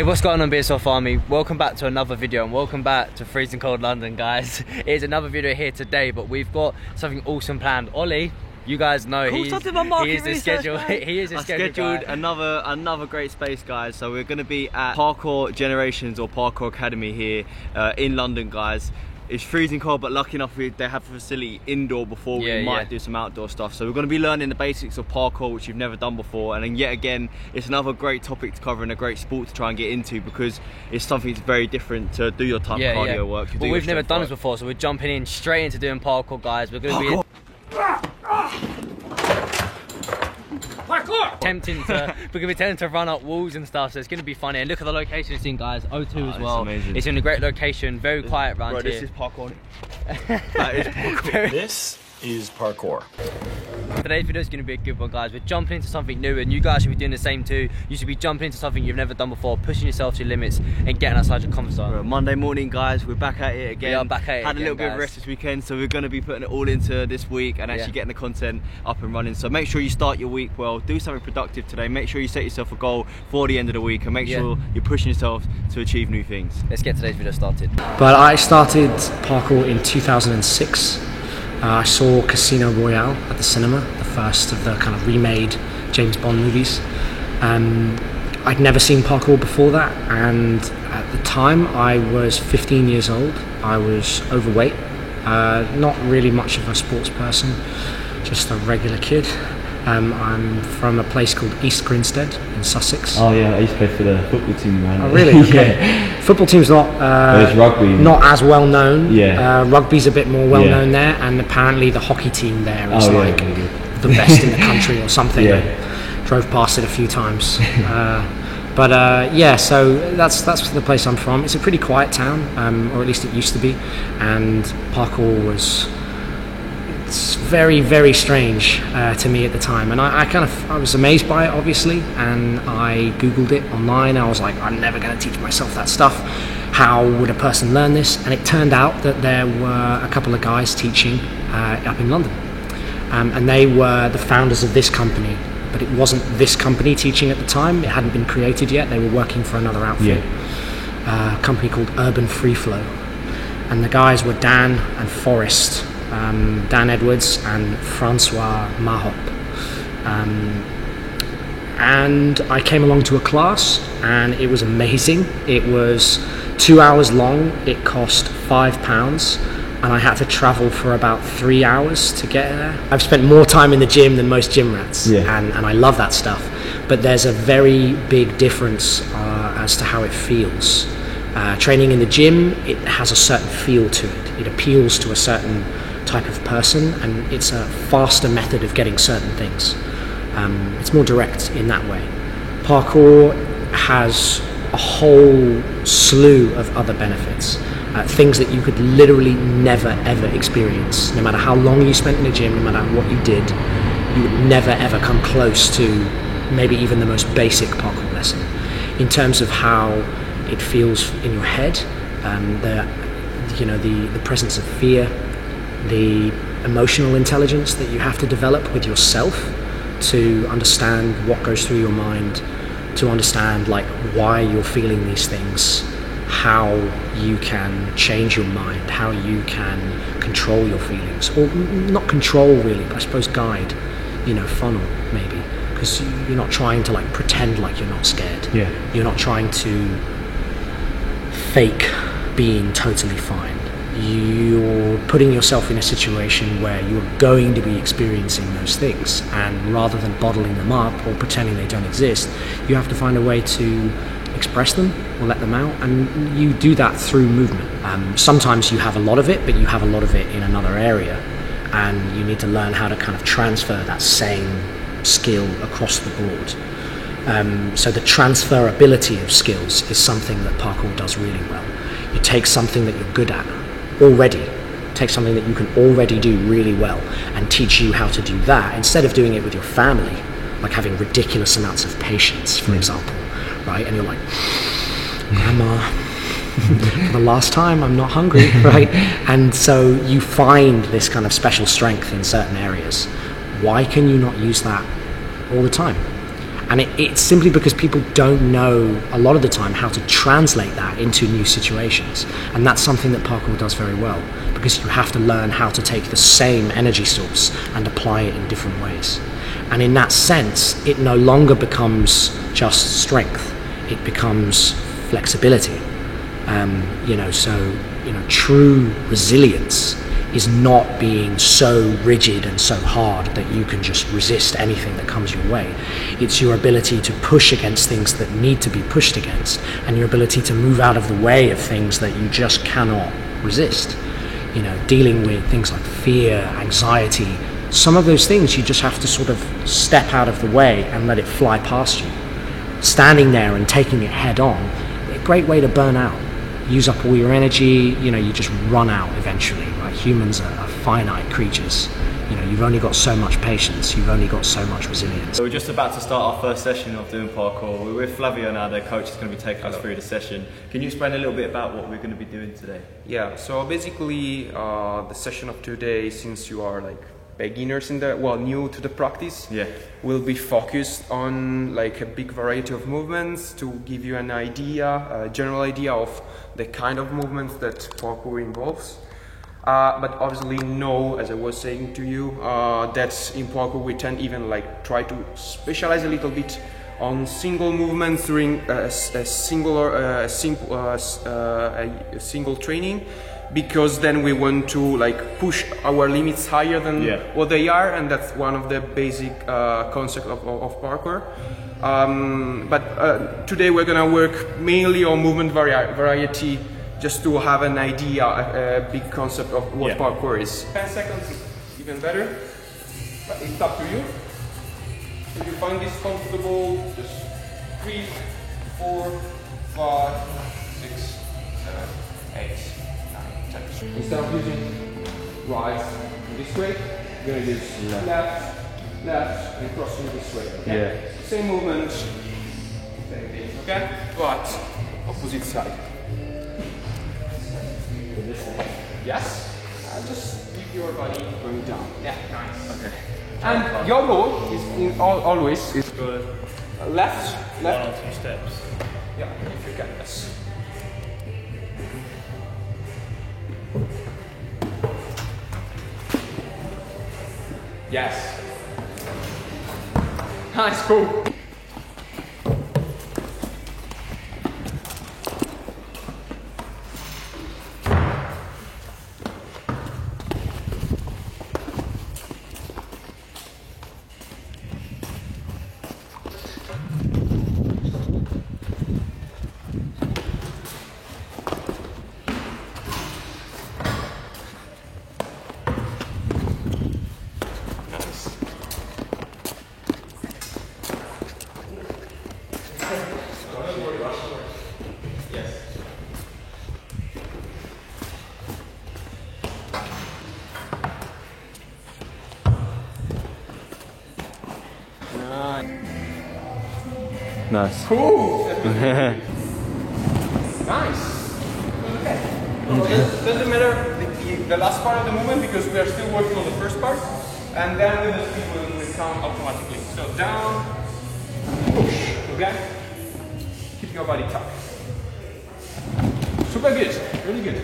Hey, what's going on, BSF Army? Welcome back to another video and welcome back to Freezing Cold London, guys. It is another video here today, but we've got something awesome planned. Ollie, you guys know he is the schedule. He is a scheduled another great space, guys. So we're going to be at Parkour Generations or Parkour Academy here in London, guys. It's freezing cold, but lucky enough they have a facility indoor before we might do some outdoor stuff. So we're going to be learning the basics of parkour, which you've never done before. And then yet again, it's another great topic to cover and a great sport to try and get into, because it's something that's very different to do your type of cardio work. But we've never done this before, so we're jumping in straight into doing parkour, guys. We're going to be attempting to run up walls and stuff, so it's going to be funny. And look at the location it's in, guys. O2 as well. Amazing. It's in a great location, very quiet around here. This is parkour. That is parkour. This is parkour. Today's video is going to be a good one, guys. We're jumping into something new, and you guys should be doing the same too. You should be jumping into something you've never done before, pushing yourself to your limits and getting outside your comfort zone. Monday morning, guys, we're back at it again. We are back at it. Had a little bit of rest this weekend, so we're going to be putting it all into this week and actually getting the content up and running. So make sure you start your week well, do something productive today. Make sure you set yourself a goal for the end of the week, and make sure you're pushing yourself to achieve new things. Let's get today's video started. But I started parkour in 2006. I saw Casino Royale at the cinema, the first of the kind of remade James Bond movies. I'd never seen parkour before that, and at the time I was 15 years old. I was overweight, not really much of a sports person, just a regular kid. I'm from a place called East Grinstead in Sussex. Oh yeah, I used to play for the football team, man. Oh really? Okay. Football team's not it's rugby. Not as well known. Yeah. Rugby's a bit more well known there, and apparently the hockey team there is the best in the country or something. I drove past it a few times. So that's the place I'm from. It's a pretty quiet town, or at least it used to be, and parkour was very, very strange to me at the time, and I was amazed by it, obviously, and I googled it online. I was like, I'm never going to teach myself that stuff. How would a person learn this? And it turned out that there were a couple of guys teaching up in London, and they were the founders of this company, but it wasn't this company teaching at the time. It hadn't been created yet. They were working for another outfit, a company called Urban Free Flow, and the guys were Dan and Forrest. Dan Edwards and Francois Mahop. And I came along to a class, and it was amazing. It was 2 hours long, it cost £5, and I had to travel for about 3 hours to get there. I've spent more time in the gym than most gym rats, and I love that stuff. But there's a very big difference as to how it feels. Training in the gym, it has a certain feel to it. It appeals to a certain type of person, and it's a faster method of getting certain things. It's more direct in that way. Parkour has a whole slew of other benefits, things that you could literally never ever experience. No matter how long you spent in the gym, no matter what you did, you would never ever come close to maybe even the most basic parkour lesson. In terms of how it feels in your head, the presence of fear, the emotional intelligence that you have to develop with yourself to understand what goes through your mind, to understand like why you're feeling these things, how you can change your mind, how you can control your feelings, or not control really, but I suppose guide, funnel maybe, because you're not trying to like pretend like you're not scared. You're not trying to fake being totally fine. You're putting yourself in a situation where you're going to be experiencing those things, and rather than bottling them up or pretending they don't exist, you have to find a way to express them or let them out, and you do that through movement. Sometimes you have a lot of it, but you have a lot of it in another area, and you need to learn how to kind of transfer that same skill across the board. So the transferability of skills is something that parkour does really well. You take something that you're good at already, take something that you can already do really well, and teach you how to do that, instead of doing it with your family, like having ridiculous amounts of patience, for example, right? And you're like, Grandma, for the last time, I'm not hungry, right? And so you find this kind of special strength in certain areas. Why can you not use that all the time? And it's simply because people don't know a lot of the time how to translate that into new situations. And that's something that parkour does very well, because you have to learn how to take the same energy source and apply it in different ways. And in that sense, it no longer becomes just strength, it becomes flexibility. True resilience is not being so rigid and so hard that you can just resist anything that comes your way. It's your ability to push against things that need to be pushed against, and your ability to move out of the way of things that you just cannot resist. Dealing with things like fear, anxiety, some of those things you just have to sort of step out of the way and let it fly past you. Standing there and taking it head on, a great way to burn out. Use up all your energy, you just run out eventually, right? Humans are finite creatures. You've only got so much patience, you've only got so much resilience. So we're just about to start our first session of doing parkour. We're with Flavio now, their coach is going to be taking us through the session. Can you explain a little bit about what we're going to be doing today? Yeah, so basically the session of today, since you are like beginners new to the practice, will be focused on like a big variety of movements to give you an idea, a general idea of the kind of movements that parkour involves. But obviously know, as I was saying to you, that in parkour we tend even like try to specialize a little bit on single movements during a single training, because then we want to like push our limits higher than what they are, and that's one of the basic concepts of parkour. But today we're gonna work mainly on movement variety, just to have an idea, a big concept of what parkour is. 10 seconds is even better, but it's up to you. If you find this comfortable, just 3, 4, 5, 6, 7, 8, 9, 10. Instead of using right this way, you're going to use left, and crossing this way. Okay? Same movement, same thing, okay? But opposite side. Yes? Just keep your body going down. Yeah, nice. Okay. And your goal is always is left. 1 or 2 steps. Yeah, if you can, yes. Yes. Nice, cool. Nice. Cool. Nice. Okay. Doesn't matter the last part of the movement, because we are still working on the first part, and then the speed will come automatically. So down, push. Okay. Keep your body tucked. Super good. Really good.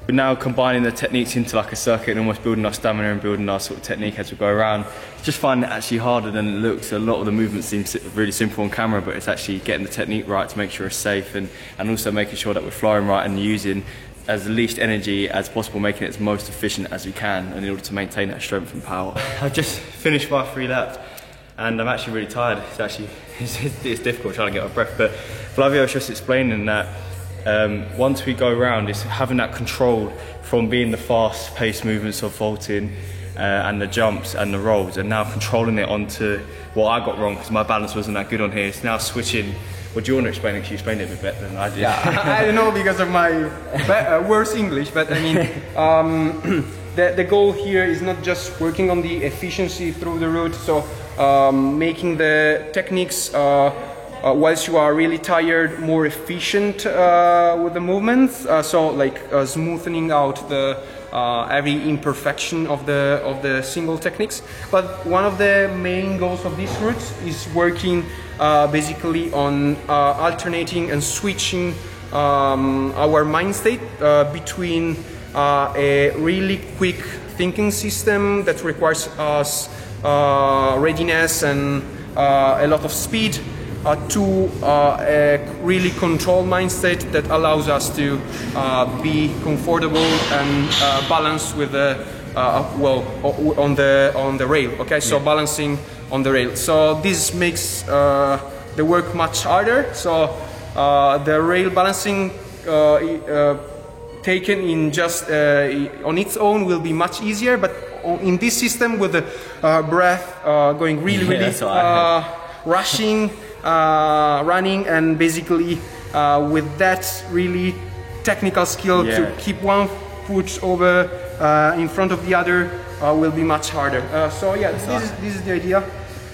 We're now combining the techniques into like a circuit and almost building our stamina and building our sort of technique as we go around. Just find it actually harder than it looks. A lot of the movements seem really simple on camera, but it's actually getting the technique right to make sure it's safe, and also making sure that we're flowing right and using as least energy as possible, making it as most efficient as we can in order to maintain that strength and power. I've just finished my 3 laps and I'm actually really tired. It's difficult trying to get my breath, but Flavio was just explaining that once we go around, it's having that control from being the fast-paced movements of vaulting and the jumps and the rolls, and now controlling it onto what I got wrong because my balance wasn't that good on here. It's now switching. What do you want to explain it? Because you explained it a bit better than I did. Yeah, I don't know because of my worse English, but I mean, the goal here is not just working on the efficiency through the route, so making the techniques whilst you are really tired, more efficient with the movements. So like smoothing out the every imperfection of the single techniques. But one of the main goals of these routes is working basically on alternating and switching our mind state between a really quick thinking system that requires us readiness and a lot of speed to a really controlled mind state that allows us to be comfortable and balanced with the on the rail. Okay, so balancing on the rail. So this makes the work much harder. So the rail balancing taken in just on its own will be much easier, but in this system with the breath going really rushing, running, and basically with that really technical skill to keep one foot over in front of the other will be much harder. So yeah, this is the idea.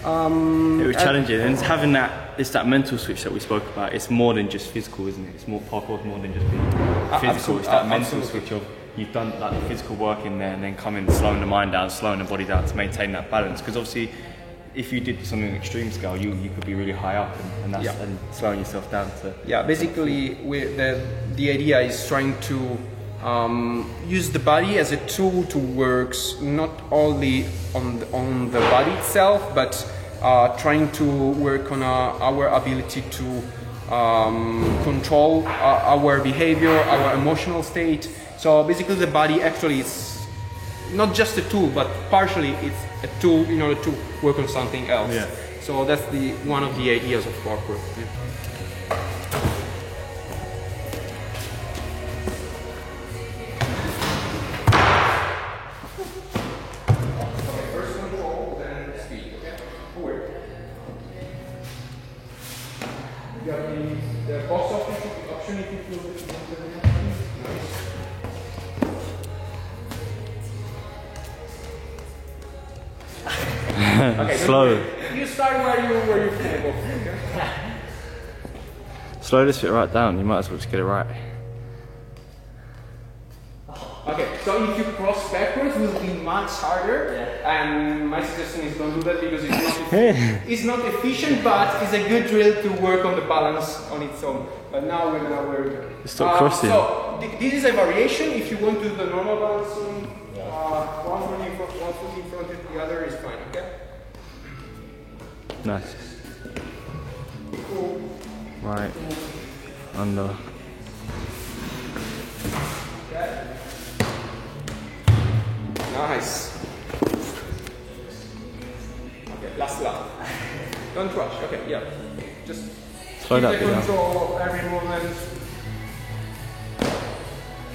It was challenging, and having it's that mental switch that we spoke about. It's more than just physical, isn't it? It's more parkour, more than just being physical. It's that mental switch of you've done like the physical work in there, and then coming slowing the mind down, slowing the body down to maintain that balance. Because obviously, if you did something extreme scale, you could be really high up, and that's and slowing yourself down to. Basically, the idea is trying to use the body as a tool to work not only on the body itself, but trying to work on our ability to control our behavior, our emotional state. So basically the body actually is not just a tool, but partially it's a tool in order to work on something else. Yeah. So that's one of the ideas of parkour. Yeah. You have the box option if you feel okay, slow. You start where you feel. Okay? Slow this bit right down. You might as well just get it right. Okay, so if you cross backwards, it will be much harder. And my suggestion is don't do that because it's not efficient, but it's a good drill to work on the balance on its own. But now we're gonna work. Stop crossing. So this is a variation. If you want to do the normal balancing, one foot in front of the other is fine. Okay. Nice. Right. Under. Okay. Nice. Okay, last lap. Don't rush. Okay, yeah. Just slow that keep the down. control of every movement.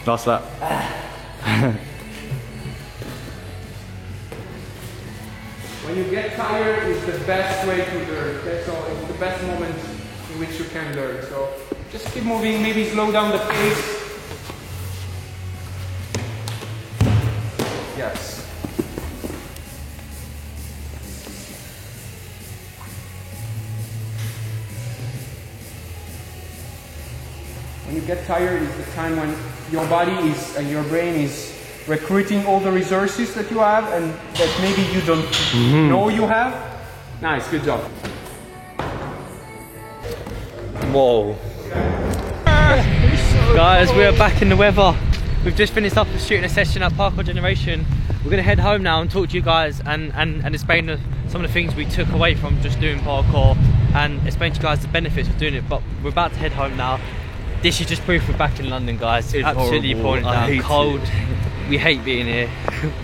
Last lap. When you get tired, it's the best way to learn. Okay, so it's the best moment in which you can learn. So just keep moving. Maybe slow down the pace. Yes. When you get tired is the time when your body is and your brain is recruiting all the resources that you have and that maybe you don't know you have. Nice, good job. Whoa. Guys, we are back in the weather. We've just finished up the shooting a session at Parkour Generation. We're gonna head home now and talk to you guys and explain some of the things we took away from just doing parkour and explain to you guys the benefits of doing it. But we're about to head home now. This is just proof we're back in London, guys. It's absolutely pouring down, cold. We hate being here.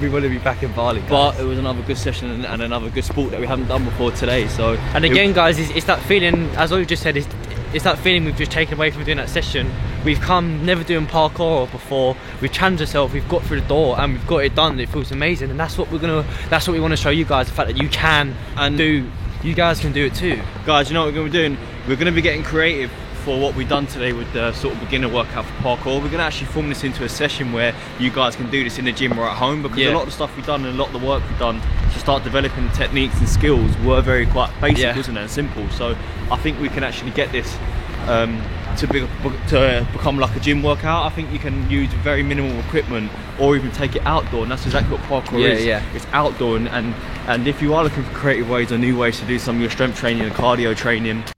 We want to be back in Bali, guys. But it was another good session and another good sport that we haven't done before today. So, and again, guys, it's that feeling, as I've just said, it's that feeling we've just taken away from doing that session. We've come never doing parkour before. We've challenged ourselves. We've got through the door and we've got it done. It feels amazing, and that's what we want to show you guys. The fact that you can and do. You guys can do it too. Guys, you know what we're going to be doing? We're going to be getting creative for what we've done today with the sort of beginner workout for parkour. We're going to actually form this into a session where you guys can do this in the gym or at home, because a lot of the stuff we've done and a lot of the work we've done to start developing techniques and skills were very quite basic, wasn't it, and simple. So I think we can actually get this to become like a gym workout. I think you can use very minimal equipment or even take it outdoor, and that's exactly what parkour is. It's outdoor, and if you are looking for creative ways or new ways to do some of your strength training and cardio training,